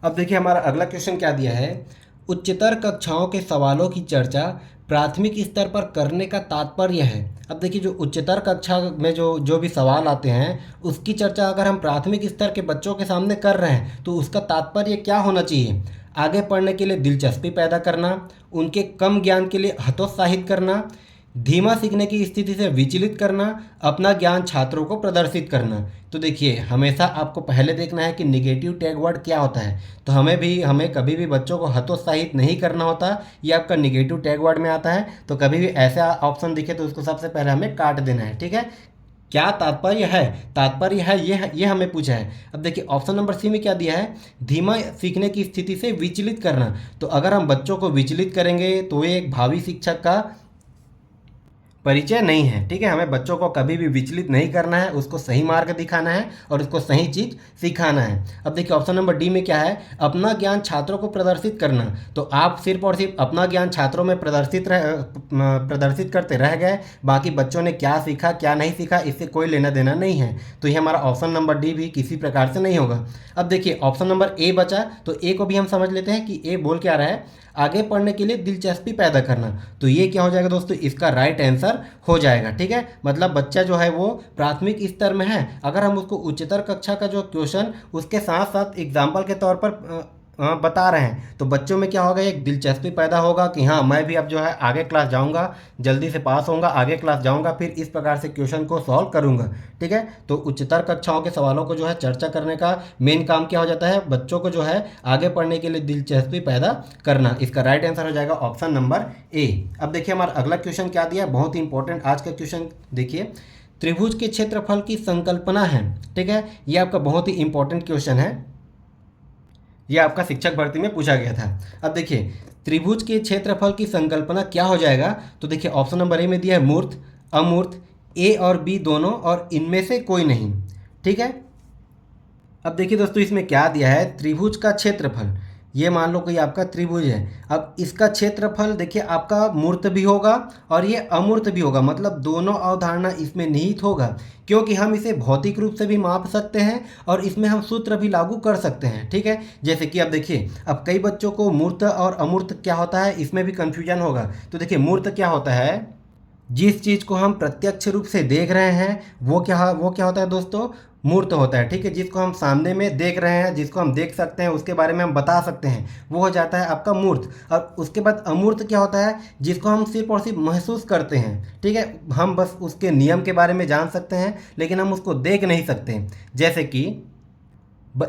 अब देखिए हमारा अगला क्वेश्चन क्या दिया है, उच्चतर कक्षाओं के सवालों की चर्चा प्राथमिक स्तर पर करने का तात्पर्य है। अब देखिए, जो उच्चतर कक्षा में जो जो भी सवाल आते हैं उसकी चर्चा अगर हम प्राथमिक स्तर के बच्चों के सामने कर रहे हैं तो उसका तात्पर्य क्या होना चाहिए? आगे पढ़ने के लिए दिलचस्पी पैदा करना, उनके कम ज्ञान के लिए हतोत्साहित करना, धीमा सीखने की स्थिति से विचलित करना, अपना ज्ञान छात्रों को प्रदर्शित करना। तो देखिए, हमेशा आपको पहले देखना है कि निगेटिव टैग वर्ड क्या होता है। तो हमें कभी भी बच्चों को हतोत्साहित नहीं करना होता, ये आपका निगेटिव टैग वर्ड में आता है। तो कभी भी ऐसा ऑप्शन दिखे तो उसको सबसे पहले हमें काट देना है, ठीक है। क्या तात्पर्य है? तात्पर्य है ये हमें पूछा है। अब देखिए, ऑप्शन नंबर सी में क्या दिया है? धीमा सीखने की स्थिति से विचलित करना। तो अगर हम बच्चों को विचलित करेंगे तो ये एक भावी शिक्षक का परिचय नहीं है, ठीक है। हमें बच्चों को कभी भी विचलित नहीं करना है, उसको सही मार्ग दिखाना है और उसको सही चीज़ सिखाना है। अब देखिए, ऑप्शन नंबर डी में क्या है? अपना ज्ञान छात्रों को प्रदर्शित करना। तो आप सिर्फ और सिर्फ अपना ज्ञान छात्रों में प्रदर्शित करते रह गए, बाकी बच्चों ने क्या सीखा क्या नहीं सीखा इससे कोई लेना देना नहीं है। तो ये हमारा ऑप्शन नंबर डी भी किसी प्रकार से नहीं होगा। अब देखिए, ऑप्शन नंबर ए बचा, तो ए को भी हम समझ लेते हैं कि ए बोल क्या रहा है? आगे पढ़ने के लिए दिलचस्पी पैदा करना। तो ये क्या हो जाएगा दोस्तों? इसका राइट आंसर हो जाएगा, ठीक है। मतलब बच्चा जो है वो प्राथमिक स्तर में है, अगर हम उसको उच्चतर कक्षा का जो क्वेश्चन उसके साथ साथ एग्जाम्पल के तौर पर बता रहे हैं तो बच्चों में क्या होगा? एक दिलचस्पी पैदा होगा कि हाँ, मैं भी अब जो है आगे क्लास जाऊंगा, जल्दी से पास होऊंगा, आगे क्लास जाऊंगा, फिर इस प्रकार से क्वेश्चन को सॉल्व करूंगा, ठीक है। तो उच्चतर कक्षाओं के सवालों को जो है चर्चा करने का मेन काम क्या हो जाता है? बच्चों को जो है आगे पढ़ने के लिए दिलचस्पी पैदा करना। इसका राइट आंसर हो जाएगा ऑप्शन नंबर ए। अब देखिए, हमारा अगला क्वेश्चन क्या दिया है, बहुत ही इंपॉर्टेंट आज का क्वेश्चन देखिए। त्रिभुज के क्षेत्रफल की संकल्पना है, ठीक है। ये आपका बहुत ही इंपॉर्टेंट क्वेश्चन है, यह आपका शिक्षक भर्ती में पूछा गया था। अब देखिए, त्रिभुज के क्षेत्रफल की संकल्पना क्या हो जाएगा? तो देखिए, ऑप्शन नंबर ए में दिया है मूर्त, अमूर्त, ए और बी दोनों और इनमें से कोई नहीं, ठीक है। अब देखिए दोस्तों, इसमें क्या दिया है? त्रिभुज का क्षेत्रफल, ये मान लो कि आपका त्रिभुज है। अब इसका क्षेत्रफल देखिए आपका मूर्त भी होगा और ये अमूर्त भी होगा, मतलब दोनों अवधारणा इसमें निहित होगा, क्योंकि हम इसे भौतिक रूप से भी माप सकते हैं और इसमें हम सूत्र भी लागू कर सकते हैं, ठीक है। जैसे कि अब देखिए, अब कई बच्चों को मूर्त और अमूर्त क्या होता है इसमें भी कन्फ्यूजन होगा। तो देखिए, मूर्त क्या होता है? जिस चीज़ को हम प्रत्यक्ष रूप से देख रहे हैं वो क्या होता है दोस्तों? मूर्त होता है, ठीक है। जिसको हम सामने में देख रहे हैं, जिसको हम देख सकते हैं, उसके बारे में हम बता सकते हैं, वो हो जाता है आपका मूर्त। और उसके बाद अमूर्त क्या होता है? जिसको हम सिर्फ और सिर्फ महसूस करते हैं, ठीक है। हम बस उसके नियम के बारे में जान सकते हैं लेकिन हम उसको देख नहीं सकते। जैसे कि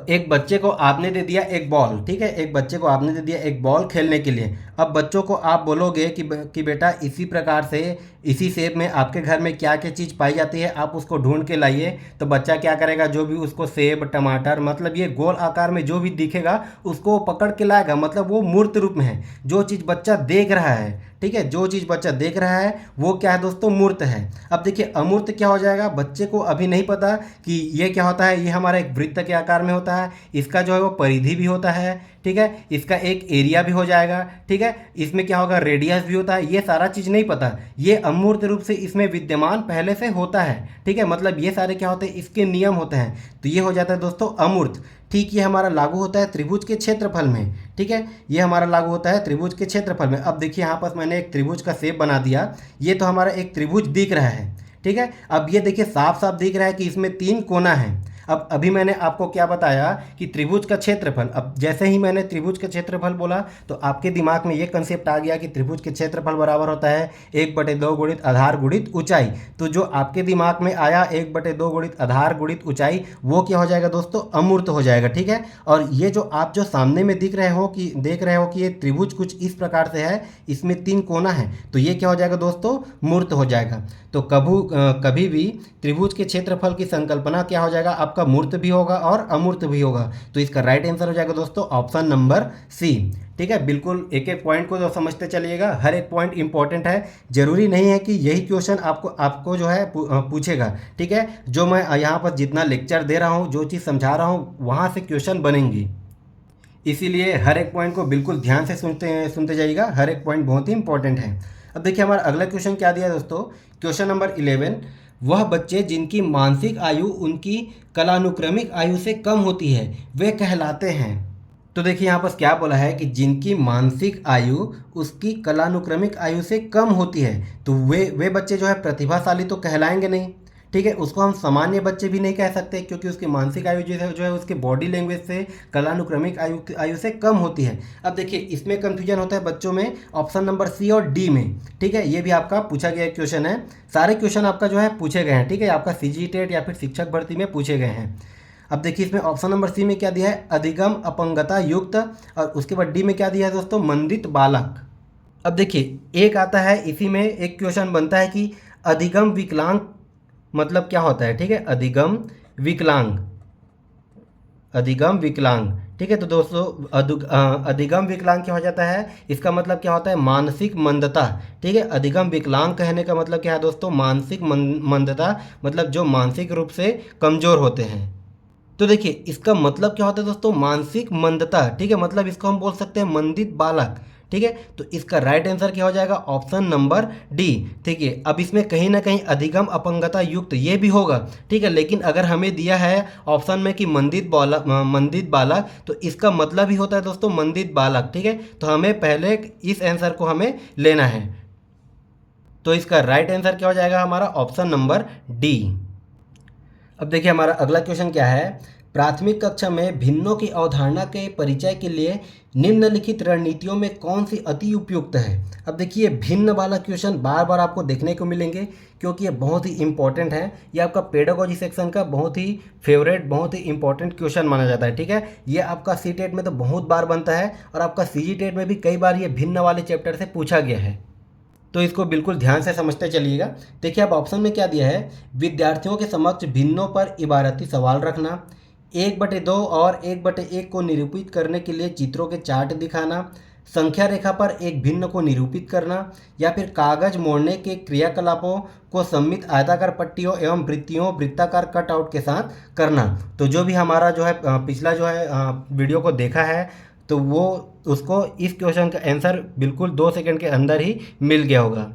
एक बच्चे को आपने दे दिया एक बॉल, ठीक है। एक बच्चे को आपने दे दिया एक बॉल खेलने के लिए। अब बच्चों को आप बोलोगे कि बेटा इसी प्रकार से इसी शेप में आपके घर में क्या क्या चीज़ पाई जाती है, आप उसको ढूंढ के लाइए। तो बच्चा क्या करेगा? जो भी उसको सेब, टमाटर, मतलब ये गोल आकार में जो भी दिखेगा उसको वो पकड़ के लाएगा, मतलब वो मूर्त रूप में है। जो चीज़ बच्चा देख रहा है, ठीक है, जो चीज़ बच्चा देख रहा है वो क्या है दोस्तों? मूर्त है। अब देखिए, अमूर्त क्या हो जाएगा? बच्चे को अभी नहीं पता कि ये क्या होता है। ये हमारा एक वृत्त के आकार में होता है, इसका जो है वो परिधि भी होता है, ठीक है। इसका एक एरिया भी हो जाएगा, ठीक है। इसमें क्या होगा? रेडियस भी होता है। ये सारा चीज़ नहीं पता, ये अमूर्त रूप से इसमें विद्यमान पहले से होता है, ठीक है। मतलब ये सारे क्या होते हैं? इसके नियम होते हैं। तो ये हो जाता है दोस्तों अमूर्त, ठीक। ये हमारा लागू होता है त्रिभुज के क्षेत्रफल में, ठीक है। ये हमारा लागू होता है त्रिभुज के क्षेत्रफल में। अब देखिए, यहाँ पर मैंने एक त्रिभुज का शेप बना दिया। ये तो हमारा एक त्रिभुज दिख रहा है, ठीक है। अब ये देखिए, साफ साफ दिख रहा है कि इसमें 3 कोना है। अब अभी मैंने आपको क्या बताया कि त्रिभुज का क्षेत्रफल, अब जैसे ही मैंने त्रिभुज का क्षेत्रफल बोला तो आपके दिमाग में ये कंसेप्ट आ गया कि त्रिभुज के क्षेत्रफल बराबर होता है 1/2 गुणित आधार गुणित ऊंचाई। तो जो आपके दिमाग में आया 1/2 गुणित आधार गुणित ऊंचाई, वो क्या हो जाएगा दोस्तों? अमूर्त हो जाएगा, ठीक है। और ये जो आप जो सामने में देख रहे हो कि ये त्रिभुज कुछ इस प्रकार से है, इसमें 3 कोना है, तो ये क्या हो जाएगा दोस्तों? मूर्त हो जाएगा। तो कभी भी त्रिभुज के क्षेत्रफल की संकल्पना क्या हो जाएगा? आपका मूर्त भी होगा और अमूर्त भी होगा। तो इसका राइट आंसर हो जाएगा दोस्तों ऑप्शन नंबर सी, ठीक है। बिल्कुल एक एक पॉइंट को जो समझते चलिएगा, हर एक पॉइंट इंपॉर्टेंट है। जरूरी नहीं है कि यही क्वेश्चन आपको जो है पूछेगा, ठीक है। जो मैं यहाँ पर जितना लेक्चर दे रहा हूँ, जो चीज़ समझा रहा हूँ, वहाँ से क्वेश्चन बनेंगी। इसीलिए हर एक पॉइंट को बिल्कुल ध्यान से सुनते जाइएगा, हर एक पॉइंट बहुत ही इंपॉर्टेंट है। अब देखिए, हमारा अगला क्वेश्चन क्या दिया दोस्तों? क्वेश्चन नंबर 11, वह बच्चे जिनकी मानसिक आयु उनकी कालानुक्रमिक आयु से कम होती है वे कहलाते हैं। तो देखिए यहाँ पर क्या बोला है कि जिनकी मानसिक आयु उसकी कालानुक्रमिक आयु से कम होती है तो वे बच्चे जो है प्रतिभाशाली तो कहलाएंगे नहीं। ठीक है, उसको हम सामान्य बच्चे भी नहीं कह सकते क्योंकि उसकी मानसिक आयु जो है उसके बॉडी लैंग्वेज से कालानुक्रमिक आयु से कम होती है। अब देखिए इसमें कंफ्यूजन होता है बच्चों में ऑप्शन नंबर सी और डी में। ठीक है, ये भी आपका पूछा गया क्वेश्चन है, सारे क्वेश्चन आपका जो है पूछे गए हैं। ठीक है, आपका सीजी टेट या फिर शिक्षक भर्ती में पूछे गए हैं। अब देखिए इसमें ऑप्शन नंबर सी में क्या दिया है, अधिगम अपंगता युक्त, और उसके बाद डी में क्या दिया है दोस्तों, मंदित बालक। अब देखिए एक आता है, इसी में एक क्वेश्चन बनता है कि अधिगम विकलांग मतलब क्या होता है। ठीक है, अधिगम विकलांग, अधिगम विकलांग। ठीक है, तो दोस्तों अधिगम विकलांग क्या हो जाता है, इसका मतलब क्या होता है, मानसिक मंदता। ठीक है, अधिगम विकलांग कहने का मतलब क्या है दोस्तों, मानसिक मंदता, मतलब जो मानसिक रूप से कमज़ोर होते हैं। तो देखिए इसका मतलब क्या होता है दोस्तों, मानसिक मंदता। ठीक है, मतलब इसको हम बोल सकते हैं मंदित बालक। ठीक है, तो इसका राइट आंसर क्या हो जाएगा, ऑप्शन नंबर डी। ठीक है, अब इसमें कहीं ना कहीं अधिगम अपंगता युक्त ये भी होगा। ठीक है, लेकिन अगर हमें दिया है ऑप्शन में कि मंदित बालक, तो इसका मतलब ही होता है दोस्तों मंदित बालक। ठीक है, तो हमें पहले इस आंसर को हमें लेना है। तो इसका राइट आंसर क्या हो जाएगा हमारा, ऑप्शन नंबर डी। अब देखिए हमारा अगला क्वेश्चन क्या है, प्राथमिक कक्षा में भिन्नों की अवधारणा के परिचय के लिए निम्नलिखित रणनीतियों में कौन सी अति उपयुक्त है। अब देखिए भिन्न वाला क्वेश्चन बार बार आपको देखने को मिलेंगे क्योंकि ये बहुत ही इंपॉर्टेंट है। ये आपका पेडागोजी सेक्शन का बहुत ही फेवरेट, बहुत ही इंपॉर्टेंट क्वेश्चन माना जाता है। ठीक है, ये आपका सी टेट में तो बहुत बार बनता है और आपका सी जी टेट में भी कई बार ये भिन्न वाले चैप्टर से पूछा गया है, तो इसको बिल्कुल ध्यान से समझते चलिएगा। देखिए अब ऑप्शन में क्या दिया है, विद्यार्थियों के समक्ष भिन्नों पर इबारती सवाल रखना, 1/2 और 1/1 को निरूपित करने के लिए चित्रों के चार्ट दिखाना, संख्या रेखा पर एक भिन्न को निरूपित करना, या फिर कागज मोड़ने के क्रियाकलापों को सममित आयताकार पट्टियों एवं वृत्तियों वृत्ताकार कटआउट के साथ करना। तो जो भी हमारा जो है पिछला जो है वीडियो को देखा है तो वो उसको इस क्वेश्चन का आंसर बिल्कुल 2 सेकंड के अंदर ही मिल गया होगा।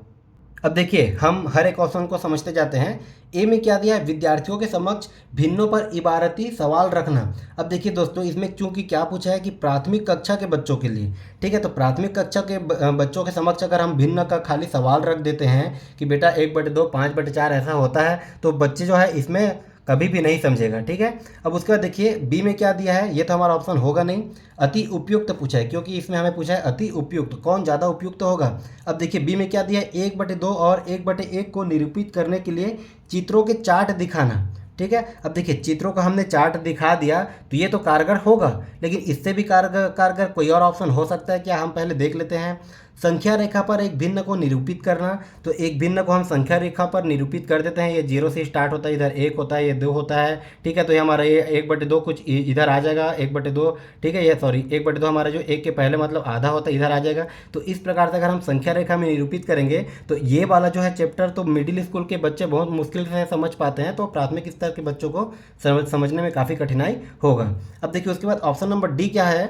अब देखिए हम हर एक क्वेश्चन को समझते जाते हैं। ए में क्या दिया है, विद्यार्थियों के समक्ष भिन्नों पर इबारती सवाल रखना। अब देखिए दोस्तों इसमें चूंकि क्या पूछा है कि प्राथमिक कक्षा के बच्चों के लिए, ठीक है, तो प्राथमिक कक्षा के बच्चों के समक्ष अगर हम भिन्न का खाली सवाल रख देते हैं कि बेटा 1/2 5/4 ऐसा होता है, तो बच्चे जो है इसमें कभी भी नहीं समझेगा। ठीक है, अब उसके बाद देखिए बी में क्या दिया है, ये तो हमारा ऑप्शन होगा नहीं। अति उपयुक्त पूछा है क्योंकि इसमें हमें पूछा है अति उपयुक्त, कौन ज़्यादा उपयुक्त होगा। अब देखिए बी में क्या दिया है, 1/2 और 1/1 को निरूपित करने के लिए चित्रों के चार्ट दिखाना। ठीक है, अब देखिए चित्रों का हमने चार्ट दिखा दिया तो ये तो कारगर होगा, लेकिन इससे भी कारगर कोई और ऑप्शन हो सकता है क्या, हम पहले देख लेते हैं। संख्या रेखा पर एक भिन्न को निरूपित करना, तो एक भिन्न को हम संख्या रेखा पर निरूपित कर देते हैं। ये 0 से स्टार्ट होता है, इधर 1 होता है, ये 2 होता है। ठीक है, तो ये हमारा ये 1/2 कुछ इधर आ जाएगा 1/2। ठीक है, ये सॉरी 1/2 हमारा जो 1 के पहले मतलब आधा होता है इधर आ जाएगा। तो इस प्रकार से अगर हम संख्या रेखा में निरूपित करेंगे तो ये वाला जो है चैप्टर तो मिडिल स्कूल के बच्चे बहुत मुश्किल से समझ पाते हैं, तो प्राथमिक स्तर के बच्चों को समझने में काफ़ी कठिनाई होगा। अब देखिए उसके बाद ऑप्शन नंबर डी क्या है,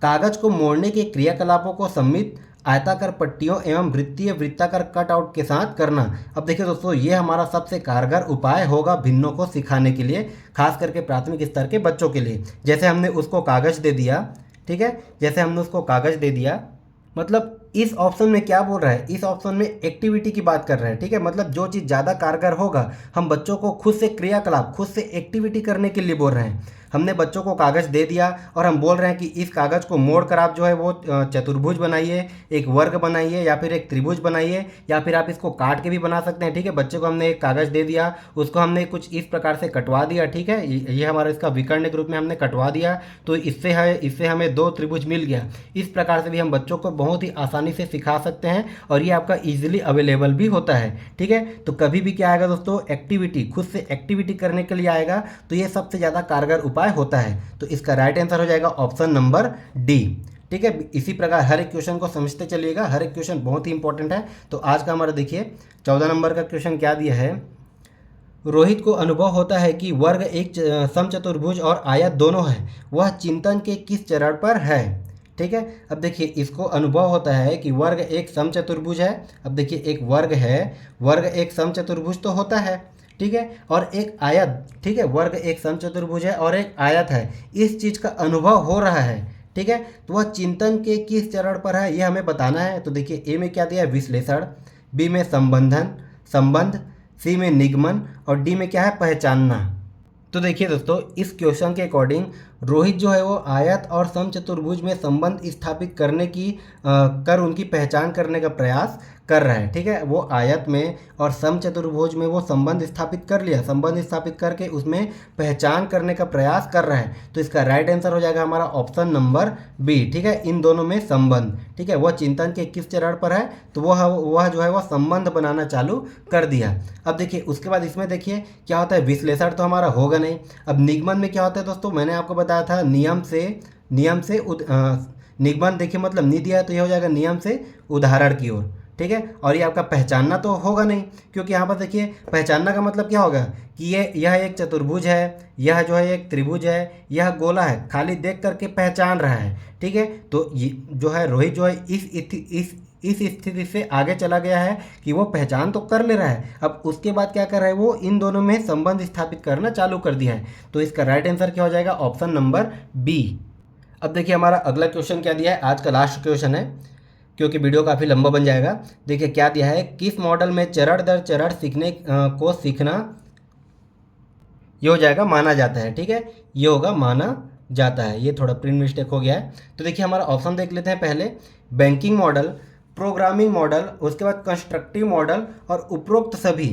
कागज को मोड़ने के क्रियाकलापों को सम्मिलित आयताकार पट्टियों एवं वृत्तीय वृत्ताकार कटआउट के साथ करना। अब देखिए दोस्तों ये हमारा सबसे कारगर उपाय होगा भिन्नों को सिखाने के लिए, खास करके प्राथमिक स्तर के बच्चों के लिए। जैसे हमने उसको कागज दे दिया, ठीक है, जैसे हमने उसको कागज दे दिया, मतलब इस ऑप्शन में क्या बोल रहा है, इस ऑप्शन में एक्टिविटी की बात कर रहे हैं। ठीक है, मतलब जो चीज़ ज़्यादा कारगर होगा, हम बच्चों को खुद से क्रियाकलाप, खुद से एक्टिविटी करने के लिए बोल रहे हैं। हमने बच्चों को कागज़ दे दिया और हम बोल रहे हैं कि इस कागज़ को मोड़ कर आप जो है वो चतुर्भुज बनाइए, एक वर्ग बनाइए या फिर एक त्रिभुज बनाइए, या फिर आप इसको काट के भी बना सकते हैं। ठीक है, बच्चे को हमने एक कागज़ दे दिया, उसको हमने कुछ इस प्रकार से कटवा दिया। ठीक है, ये हमारा इसका विकर्ण के रूप में हमने कटवा दिया, तो इससे हमें 2 त्रिभुज मिल गया। इस प्रकार से भी हम बच्चों को बहुत ही आसानी से सिखा सकते हैं और ये आपका ईजिली अवेलेबल भी होता है। ठीक है, तो कभी भी क्या आएगा दोस्तों, एक्टिविटी, खुद से एक्टिविटी करने के लिए आएगा, तो ये सबसे ज़्यादा कारगर उपाय होता है। तो इसका राइट आंसर हो जाएगा ऑप्शन नंबर डी। ठीक है, इसी प्रकार हर एक क्वेश्चन को समझते चलिएगा, हर एक क्वेश्चन बहुत ही इंपॉर्टेंट है। तो आज का हमारा देखिए 14 नंबर का क्वेश्चन क्या दिया है, रोहित को अनुभव होता है कि वर्ग एक समचतुर्भुज और आयत दोनों है, वह चिंतन के किस चरण पर है। ठीक है, अब देखिए इसको अनुभव होता है कि वर्ग एक समचतुर्भुज है। अब देखिए एक वर्ग है, वर्ग एक समचतुर्भुज तो होता है, ठीक है, और एक आयत, ठीक है, वर्ग एक समचतुर्भुज है और एक आयत है, इस चीज़ का अनुभव हो रहा है। ठीक है। तो वह चिंतन के किस चरण पर है ये हमें बताना है। तो देखिए ए में क्या दिया है, विश्लेषण, बी में संबंध, सी में निगमन और डी में क्या है, पहचानना। तो देखिए दोस्तों, इस क्वेश्चन के अकॉर्डिंग रोहित जो है वो आयत और समचतुर्भुज में संबंध स्थापित करने की कर उनकी पहचान करने का प्रयास कर रहा है। ठीक है, वो आयत में और समचतुर्भुज में वो संबंध स्थापित कर लिया, संबंध स्थापित करके उसमें पहचान करने का प्रयास कर रहा है। तो इसका राइट आंसर हो जाएगा हमारा ऑप्शन नंबर बी। ठीक है, इन दोनों में संबंध। ठीक है, वह चिंतन के किस चरण पर है, तो वह जो है वह संबंध बनाना चालू कर दिया। अब देखिए उसके बाद इसमें देखिए क्या होता है, विश्लेषण तो हमारा होगा नहीं। अब निगमन में क्या होता है दोस्तों, मैंने आपको बताया था नियम से निगमन देखिए मतलब नि दिया है तो यह हो जाएगा नियम से उदाहरण की ओर। ठीक है, और ये आपका पहचानना तो होगा नहीं, क्योंकि यहाँ पर देखिए पहचानना का मतलब क्या होगा कि यह एक चतुर्भुज है, यह जो है एक त्रिभुज है, यह गोला है, खाली देख करके पहचान रहा है। ठीक है, तो ये जो है रोहित जो है इस स्थिति से आगे चला गया है कि वो पहचान तो कर ले रहा है, अब उसके बाद क्या कर रहा है, वो इन दोनों में संबंध स्थापित करना चालू कर दिया है। तो इसका राइट आंसर क्या हो जाएगा, ऑप्शन नंबर बी। अब देखिए हमारा अगला क्वेश्चन क्या दिया है, आज का लास्ट क्वेश्चन है क्योंकि वीडियो काफ़ी लंबा बन जाएगा। देखिए क्या दिया है, किस मॉडल में चरण दर चरण सीखना ये हो जाएगा माना जाता है। ठीक है, ये होगा माना जाता है, ये थोड़ा प्रिंट मिस्टेक हो गया है। तो देखिए हमारा ऑप्शन देख लेते हैं पहले, बैंकिंग मॉडल, प्रोग्रामिंग मॉडल, उसके बाद कंस्ट्रक्टिव मॉडल और उपरोक्त सभी।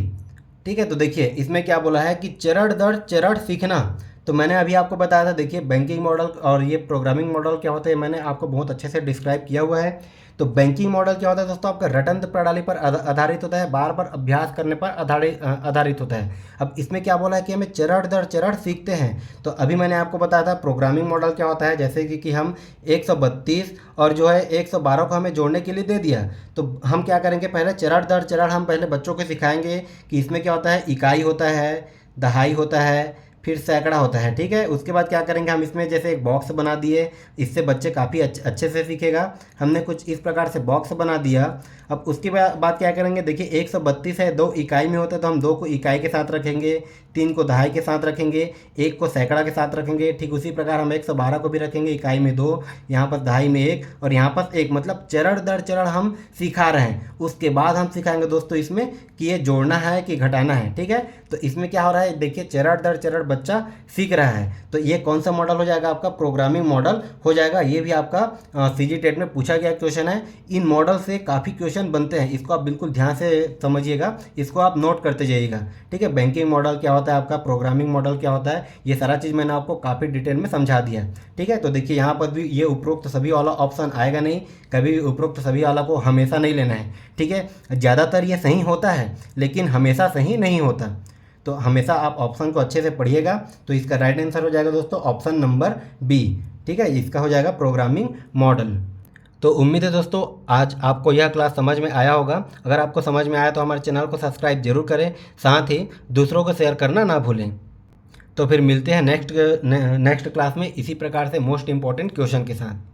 ठीक है, तो देखिए इसमें क्या बोला है कि चरण दर चरण सीखना। तो मैंने अभी आपको बताया था, देखिए बैंकिंग मॉडल और ये प्रोग्रामिंग मॉडल क्या होता है, मैंने आपको बहुत अच्छे से डिस्क्राइब किया हुआ है। तो बैंकिंग मॉडल क्या होता है दोस्तों, आपका रटंत्र प्रणाली पर आधारित होता है, बार बार अभ्यास करने पर आधारित होता है। अब इसमें क्या बोला है कि हमें चरण दर चरण सीखते हैं। तो अभी मैंने आपको बताया था प्रोग्रामिंग मॉडल क्या होता है, जैसे कि हम 132 और जो है 112 को हमें जोड़ने के लिए दे दिया, तो हम क्या करेंगे, पहले चरण दर चरण हम पहले बच्चों को सिखाएंगे कि इसमें क्या होता है, इकाई होता है, दहाई होता है, फिर सैकड़ा होता है। ठीक है, उसके बाद क्या करेंगे, हम इसमें जैसे एक बॉक्स बना दिए, इससे बच्चे काफ़ी अच्छे से सीखेगा। हमने कुछ इस प्रकार से बॉक्स बना दिया। अब उसके बाद क्या करेंगे, देखिए 132 है, 2 इकाई में होता है तो हम 2 को इकाई के साथ रखेंगे, 3 को दहाई के साथ रखेंगे, 1 को सैकड़ा के साथ रखेंगे। ठीक उसी प्रकार हम 112 को भी रखेंगे, इकाई में 2, यहाँ पर दहाई में 1 और यहाँ पर 1, मतलब चरण दर चरण हम सिखा रहे हैं। उसके बाद हम सिखाएंगे दोस्तों इसमें कि ये जोड़ना है कि घटाना है। ठीक है, तो इसमें क्या हो रहा है, देखिए चरण दर चरण बच्चा सीख रहा है। तो ये कौन सा मॉडल हो जाएगा, आपका प्रोग्रामिंग मॉडल हो जाएगा। ये भी आपका सीजी टेट में पूछा गया क्वेश्चन है। इन मॉडल से काफ़ी क्वेश्चन बनते हैं, इसको आप बिल्कुल ध्यान से समझिएगा, इसको आप नोट करते जाइएगा। ठीक है, बैंकिंग मॉडल क्या होता है, आपका प्रोग्रामिंग मॉडल क्या होता है, ये सारा चीज़ मैंने आपको काफ़ी डिटेल में समझा दिया। ठीक है, तो देखिए यहाँ पर भी ये उपरोक्त सभी वाला ऑप्शन आएगा नहीं, कभी भी उपरोक्त सभी वाला को हमेशा नहीं लेना है। ठीक है, ज़्यादातर ये सही होता है लेकिन हमेशा सही नहीं होता, तो हमेशा आप ऑप्शन को अच्छे से पढ़िएगा। तो इसका राइट आंसर हो जाएगा दोस्तों ऑप्शन नंबर बी। ठीक है, इसका हो जाएगा प्रोग्रामिंग मॉडल। तो उम्मीद है दोस्तों आज आपको यह क्लास समझ में आया होगा। अगर आपको समझ में आया तो हमारे चैनल को सब्सक्राइब जरूर करें, साथ ही दूसरों को शेयर करना ना भूलें। तो फिर मिलते हैं नेक्स्ट क्लास में इसी प्रकार से मोस्ट इंपॉर्टेंट क्वेश्चन के साथ।